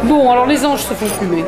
Bon, alors les anges se font plumer.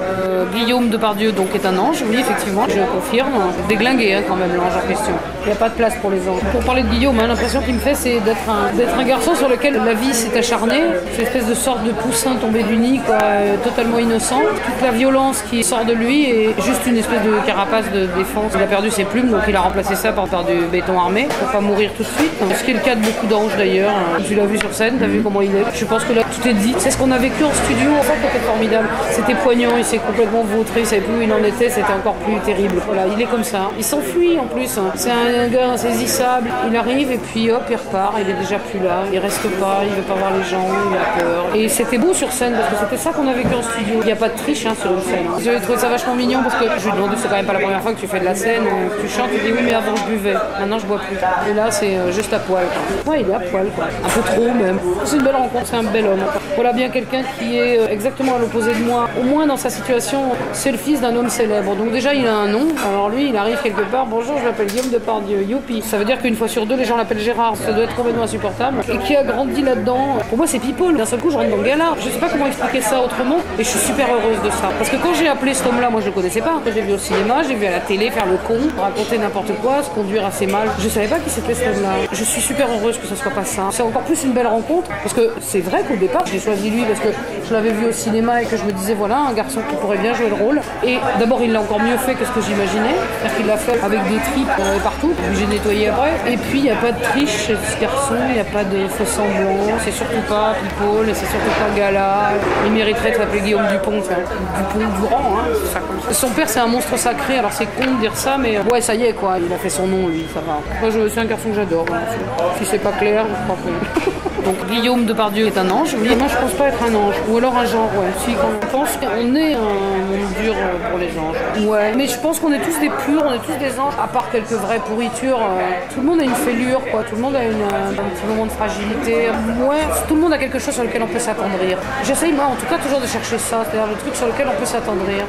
Guillaume Depardieu donc est un ange, oui effectivement, je confirme. Déglingué hein, quand même l'ange en question. Il n'y a pas de place pour les anges. Pour parler de Guillaume, hein, l'impression qu'il me fait c'est d'être un garçon sur lequel la vie s'est acharnée. Cette espèce de sorte de poussin tombé du nid, quoi, totalement innocent. Toute la violence qui sort de lui est juste une espèce de carapace de défense. Il a perdu ses plumes, donc il a remplacé ça par du béton armé pour pas mourir tout de suite. Ce qui est le cas de beaucoup d'anges d'ailleurs. Tu l'as vu sur scène, t'as vu comment il est. Je pense que là tout est dit. C'est ce qu'on a vécu en studio, en fait, c'était formidable. C'était poignant, il s'est complètement vautré, il savait plus où il en était, c'était encore plus terrible. Voilà, il est comme ça. Il s'enfuit en plus. C'est un gars insaisissable. Il arrive et puis hop, il repart. Il est déjà plus là. Il reste pas, il veut pas voir les gens, il a peur. Et c'était beau sur scène parce que c'était ça qu'on a vécu en studio. Il n'y a pas de triche hein, sur une scène. J'avais trouvé ça vachement mignon parce que je lui ai demandé, c'est quand même pas la première fois que tu fais de la scène, tu chantes, il dit oui, mais avant je buvais. Maintenant je bois plus. Et là, c'est juste à poil. Quoi. Ouais, il est à poil, quoi. Un peu trop même. C'est une belle rencontre, c'est un bel homme. Voilà bien quelqu'un qui est exactement à l'opposé de moi. Au moins dans sa situation, c'est le fils d'un homme célèbre. Donc déjà, il a un nom. Alors lui, il arrive quelque part. Bonjour, je m'appelle Guillaume Depardieu. Youpi. Ça veut dire qu'une fois sur deux, les gens l'appellent Gérard. Ça doit être complètement insupportable. Et qui a grandi là-dedans. Pour moi, c'est people. D'un seul coup, je rentre dans le gala. Je sais pas comment expliquer ça autrement. Et je suis super heureuse de ça. Parce que quand j'ai appelé cet homme-là, moi, je le connaissais pas. J'ai vu au cinéma, j'ai vu à la télé faire le con, raconter n'importe quoi, se conduire assez mal. Je savais pas qui c'était ce homme-là. Je suis super heureuse que ça soit pas ça. C'est encore plus une belle rencontre. Parce que c'est vrai qu'au départ, j'ai choisi lui parce que je l'avais vu au cinéma et que je me disais, voilà, un garçon qui pourrait bien jouer le rôle. Et d'abord, il l'a encore mieux fait que ce que j'imaginais. C'est-à-dire qu'il l'a fait avec des tripes partout. Puis j'ai nettoyé après. Et puis, il n'y a pas de triche chez ce garçon. Il n'y a pas de faux semblant. C'est surtout pas people. Et c'est surtout pas gala. Il mériterait de s'appeler Guillaume Dupont. Dupont-Durand, hein. C'est ça comme ça. Son père, c'est un monstre sacré. Alors, c'est con de dire ça, mais ouais, ça y est, quoi. Il a fait son nom, lui. Ça va. Moi, c'est un garçon que j'adore. Hein. Si c'est pas clair, je crois que... Donc, Guillaume Depardieu est un ange. Oui, moi, je pense pas être un ange. Ou alors un genre, ouais. Si, quand on pense qu'on est un monde dur pour les anges. Ouais. Mais je pense qu'on est tous des purs, on est tous des anges, à part quelques vraies pourritures. Tout le monde a une fêlure, quoi. Tout le monde a un petit moment de fragilité. Ouais, tout le monde a quelque chose sur lequel on peut s'attendrir. J'essaye, moi, en tout cas, toujours de chercher ça. C'est-à-dire le truc sur lequel on peut s'attendrir.